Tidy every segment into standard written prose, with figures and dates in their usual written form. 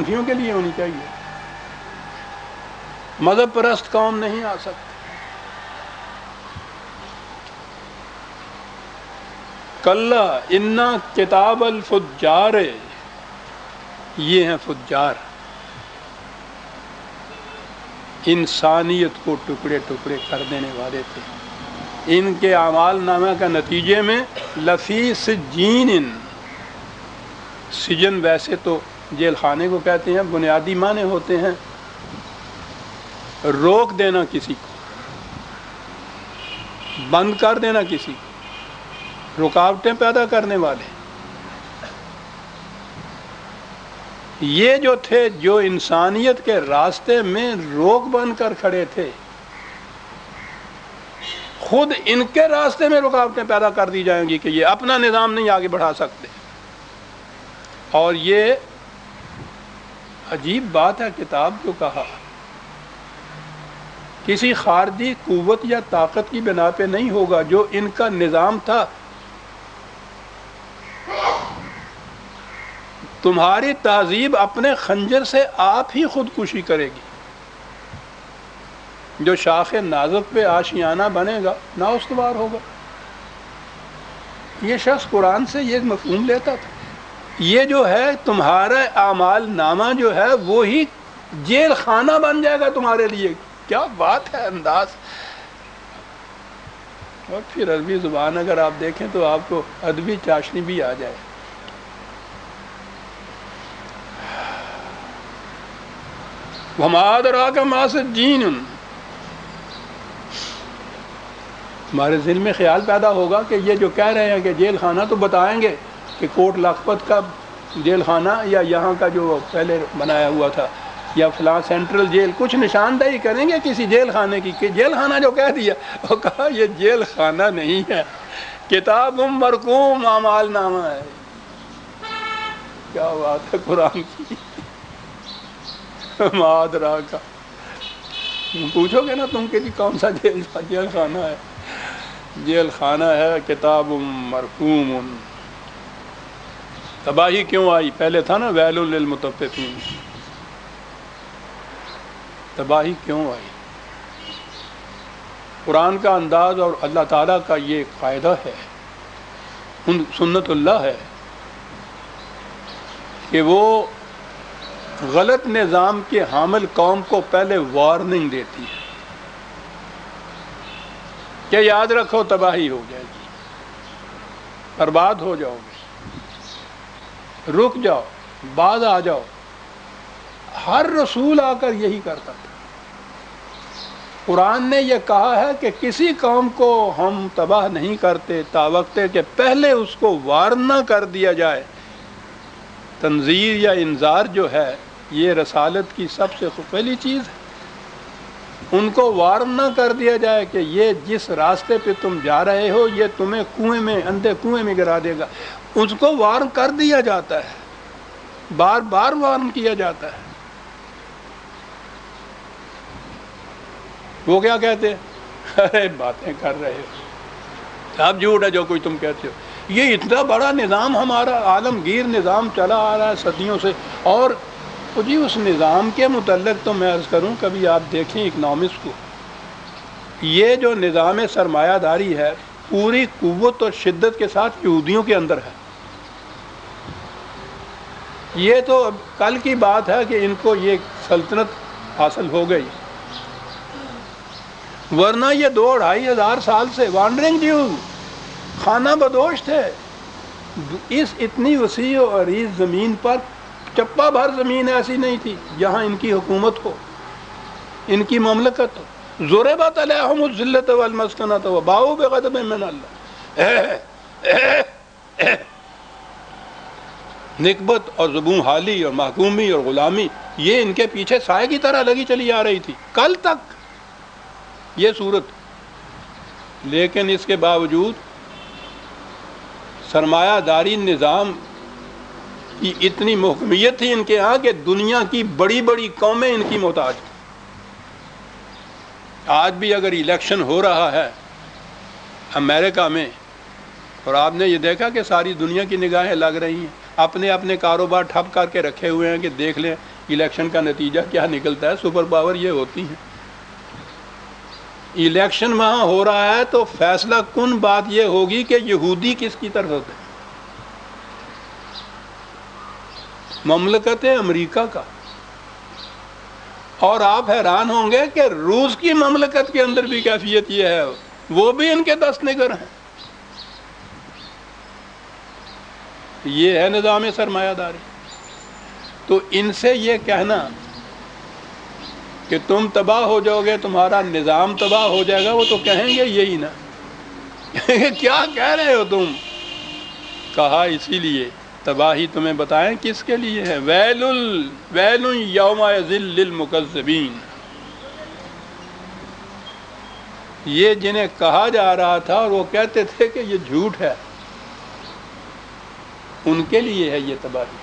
صوفیوں کے لیے ہونی چاہیے، مذہب پرست قوم نہیں آ سکتی۔ کلا انا کتاب الفجار، یہ ہیں فجار، انسانیت کو ٹکڑے ٹکڑے کر دینے والے تھے۔ ان کے اعمال نامہ کا نتیجے میں لفی سجین، سجن ویسے تو جیل خانے کو کہتے ہیں، بنیادی معنی ہوتے ہیں روک دینا کسی کو، بند کر دینا کسی کو، رکاوٹیں پیدا کرنے والے۔ یہ جو تھے جو انسانیت کے راستے میں روک بن کر کھڑے تھے، خود ان کے راستے میں رکاوٹیں پیدا کر دی جائیں گی کہ یہ اپنا نظام نہیں آگے بڑھا سکتے۔ اور یہ عجیب بات ہے، کتاب جو کہا کسی خارجی قوت یا طاقت کی بنا پہ نہیں ہوگا، جو ان کا نظام تھا۔ تمہاری تہذیب اپنے خنجر سے آپ ہی خودکشی کرے گی۔ جو شاخ نازک پہ آشیانہ بنے گا نااستوار ہوگا۔ یہ شخص قرآن سے یہ مفہوم لیتا تھا۔ یہ جو ہے تمہارا اعمال نامہ جو ہے وہی جیل خانہ بن جائے گا تمہارے لیے۔ کیا بات ہے انداز! اور پھر عربی زبان اگر آپ دیکھیں تو آپ کو ادبی چاشنی بھی آ جائے۔ وَمَا أَدْرَاكَ مَا سِجِّينٌ، ہمارے ذہن میں خیال پیدا ہوگا کہ یہ جو کہہ رہے ہیں کہ جیل خانہ، تو بتائیں گے کہ کوٹ لکھپت کا جیل خانہ یا یہاں کا جو پہلے بنایا ہوا تھا یا فلاں سینٹرل جیل، کچھ نشاندہی کریں گے کسی جیل خانے کی کہ جیل خانہ جو کہہ دیا، وہ کہا یہ جیل خانہ نہیں ہے، کتاب مرقوم، اعمال نامہ ہے۔ کیا بات ہے قرآن کی! مادرا کا پوچھو گے نا تم کہ جی کون سا جیل خانہ ہے؟ جیل خانہ ہے کتاب مرقوم۔ تباہی کیوں آئی؟ پہلے تھا نا ویل للمطففین، تباہی کیوں آئی؟ قرآن کا انداز اور اللہ تعالیٰ کا یہ قاعدہ ہے، سنت اللہ ہے کہ وہ غلط نظام کے حامل قوم کو پہلے وارننگ دیتی ہے کہ یاد رکھو تباہی ہو جائے گی، برباد ہو جاؤ گے، رک جاؤ، بعد آ جاؤ۔ ہر رسول آ کر یہی کرتا تھا۔ قرآن نے یہ کہا ہے کہ کسی قوم کو ہم تباہ نہیں کرتے تاوقت کہ پہلے اس کو وارن نہ کر دیا جائے۔ تنذیر یا انذار جو ہے یہ رسالت کی سب سے پہلی چیز ہے۔ ان کو وارن نہ کر دیا جائے کہ یہ جس راستے پہ تم جا رہے ہو یہ تمہیں کنویں میں، اندھے کنویں میں گرا دے گا۔ اس کو وارن کر دیا جاتا ہے، بار بار وارن کیا جاتا ہے۔ وہ کیا کہتے ہیں؟ ارے باتیں کر رہے ہو، اب جھوٹ ہے جو کوئی تم کہتے ہو۔ یہ اتنا بڑا نظام ہمارا عالمگیر نظام چلا آ رہا ہے صدیوں سے، اور جی اس نظام کے متعلق تو میں عرض کروں، کبھی آپ دیکھیں اکنامکس کو، یہ جو نظام سرمایہ داری ہے پوری قوت اور شدت کے ساتھ یہودیوں کے اندر ہے۔ یہ تو اب کل کی بات ہے کہ ان کو یہ سلطنت حاصل ہو گئی، ورنہ یہ 2-2,500 سال سے وانڈرنگ جیو، خانہ بدوش تھے۔ اس اتنی وسیع و عریض زمین پر چپا بھر زمین ایسی نہیں تھی جہاں ان کی حکومت ہو، ان کی مملکت ہو۔ ضربت علیہم الذلۃ والمسکنۃ وباؤوا بغضب من اللہ۔ نکبت اور زبوں حالی اور محکومی اور غلامی یہ ان کے پیچھے سائے کی طرح لگی چلی آ رہی تھی کل تک یہ صورت، لیکن اس کے باوجود سرمایہ داری نظام کی اتنی محکمیت تھی ان کے ہاں کہ دنیا کی بڑی بڑی قومیں ان کی محتاج تھیں۔ آج بھی اگر الیکشن ہو رہا ہے امریکہ میں، اور آپ نے یہ دیکھا کہ ساری دنیا کی نگاہیں لگ رہی ہیں، اپنے اپنے کاروبار ٹھپ کر کے رکھے ہوئے ہیں کہ دیکھ لیں الیکشن کا نتیجہ کیا نکلتا ہے. سپر پاور یہ ہوتی ہیں. الیکشن وہاں ہو رہا ہے تو فیصلہ کن بات یہ ہوگی کہ یہودی کس کی طرف ہوتے ہیں. مملکت امریکہ کا. اور آپ حیران ہوں گے کہ روس کی مملکت کے اندر بھی کیفیت یہ ہے, وہ بھی ان کے دست نگر ہیں. یہ ہے نظام سرمایہ داری. تو ان سے یہ کہنا کہ تم تباہ ہو جاؤ گے, تمہارا نظام تباہ ہو جائے گا, وہ تو کہیں گے یہی نا کیا کہہ رہے ہو تم. کہا اسی لیے تباہی تمہیں بتائیں کس کے لیے ہے. ویل یوم یذل للمکذبین. یہ جنہیں کہا جا رہا تھا اور وہ کہتے تھے کہ یہ جھوٹ ہے, ان کے لیے ہے یہ تباہی.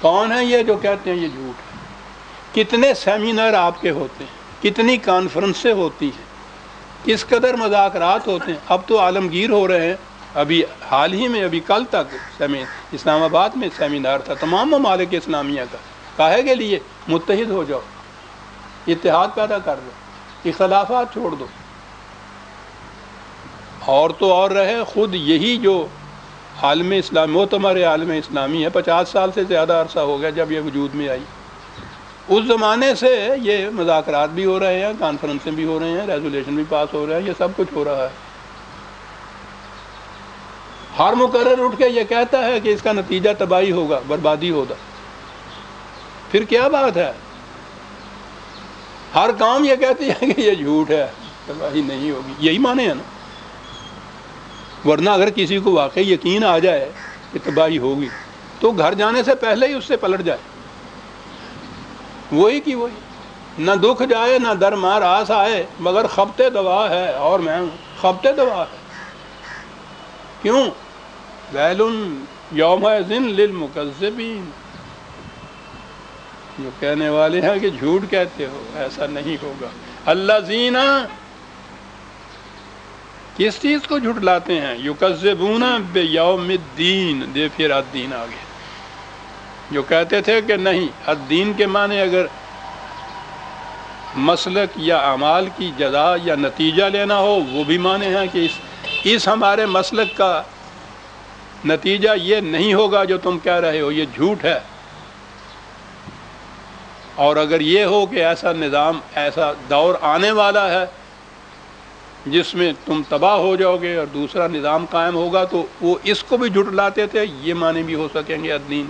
کون ہے یہ جو کہتے ہیں یہ جھوٹ ہے؟ کتنے سیمینار آپ کے ہوتے ہیں, کتنی کانفرنسیں ہوتی ہیں, کس قدر مذاکرات ہوتے ہیں. اب تو عالمگیر ہو رہے ہیں. ابھی حال ہی میں, ابھی کل تک اسلام آباد میں سیمینار تھا تمام ممالک اسلامیہ کا. کاہے کے لیے؟ متحد ہو جاؤ, اتحاد پیدا کر دو, اختلافات چھوڑ دو. اور تو اور رہے خود یہی جو عالم اسلام معتمر عالم اسلامی ہے, 50 سال سے زیادہ عرصہ ہو گیا جب یہ وجود میں آئی. اس زمانے سے یہ مذاکرات بھی ہو رہے ہیں, کانفرنسیں بھی ہو رہے ہیں, ریزولیشن بھی پاس ہو رہے ہیں, یہ سب کچھ ہو رہا ہے. ہر مقرر اٹھ کے یہ کہتا ہے کہ اس کا نتیجہ تباہی ہوگا, بربادی ہوگا. پھر کیا بات ہے؟ ہر کام یہ کہتی ہے کہ یہ جھوٹ ہے, تباہی نہیں ہوگی. یہی مانے ہیں نا. ورنہ اگر کسی کو واقعی یقین آ جائے کہ تباہی ہوگی تو گھر جانے سے پہلے ہی اس سے پلٹ جائے. وہی کی وہی, نہ دکھ جائے نہ درمار آس آئے, مگر خبتے دوا ہے. اور میں خبتے دوا ہے. کیوں؟ ویل یومئذ للمکذبین. جو کہنے والے ہیں کہ جھوٹ کہتے ہو, ایسا نہیں ہوگا. الذین کس چیز کو جھٹلاتے ہیں؟ یکذبون بیوم الدین. دے پھر الدین آگے. جو کہتے تھے کہ نہیں, الدین کے معنی اگر مسلک یا اعمال کی جزا یا نتیجہ لینا ہو, وہ بھی معنی ہیں کہ اس ہمارے مسلک کا نتیجہ یہ نہیں ہوگا جو تم کہہ رہے ہو, یہ جھوٹ ہے. اور اگر یہ ہو کہ ایسا نظام, ایسا دور آنے والا ہے جس میں تم تباہ ہو جاؤ گے اور دوسرا نظام قائم ہوگا, تو وہ اس کو بھی جھٹلاتے تھے. یہ معنی بھی ہو سکیں گے الدین,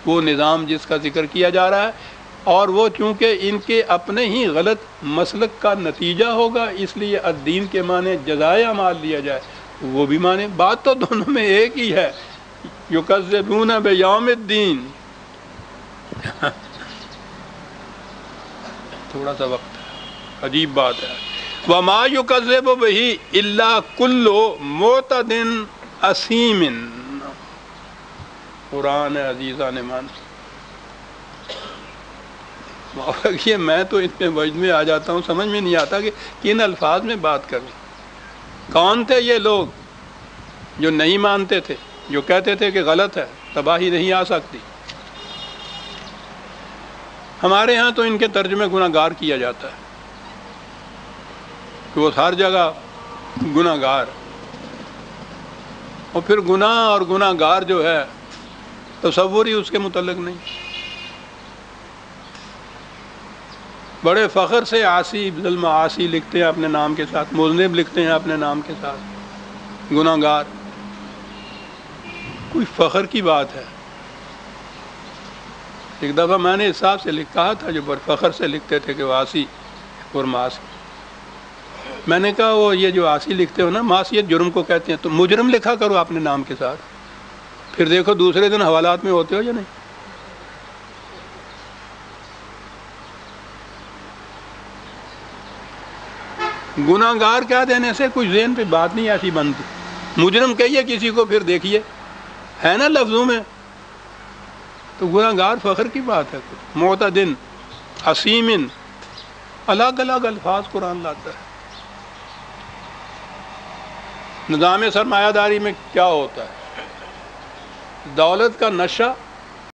وہ نظام جس کا ذکر کیا جا رہا ہے. اور وہ چونکہ ان کے اپنے ہی غلط مسلک کا نتیجہ ہوگا, اس لیے الدین کے معنی جزائے اعمال لیا جائے, وہ بھی معنی. بات تو دونوں میں ایک ہی ہے. یکذبون بیوم الدین. تھوڑا سا وقت ہے, عجیب بات ہے. وما یکذب بہ الا کل معتد اثیم. قرآن عزیزان مان. یہ میں تو اس میں وجد میں آ جاتا ہوں, سمجھ میں نہیں آتا کہ کن الفاظ میں بات کریں. کون تھے یہ لوگ جو نہیں مانتے تھے, جو کہتے تھے کہ غلط ہے, تباہی نہیں آ سکتی. ہمارے ہاں تو ان کے ترجمے گناہ گار کیا جاتا ہے کہ وہ ہر جگہ گناہ گار, اور پھر گناہ اور گناہ گار جو ہے تصور ہی اس کے متعلق نہیں. بڑے فخر سے عاصی بالمعاصی لکھتے ہیں اپنے نام کے ساتھ, مذنب لکھتے ہیں اپنے نام کے ساتھ, گناہ گار. کوئی فخر کی بات ہے؟ ایک دفعہ میں نے اس حساب سے کہا تھا, جو بڑے فخر سے لکھتے تھے کہ وہ عاصی اور معاصی. میں نے کہا وہ یہ جو عاصی لکھتے ہو نا, معصیت جرم کو کہتے ہیں, تو مجرم لکھا کرو اپنے نام کے ساتھ, پھر دیکھو دوسرے دن حوالات میں ہوتے ہو یا نہیں. گناہ گار کہہ دینے سے کچھ ذہن پہ بات نہیں ایسی بنتی. مجرم کہیے کسی کو, پھر دیکھیے ہے نا لفظوں میں, تو گناہ گار فخر کی بات ہے. معتدن, اسیمن, الگ الگ الفاظ قرآن لاتا ہے. نظام سرمایہ داری میں کیا ہوتا ہے؟ دولت کا نشہ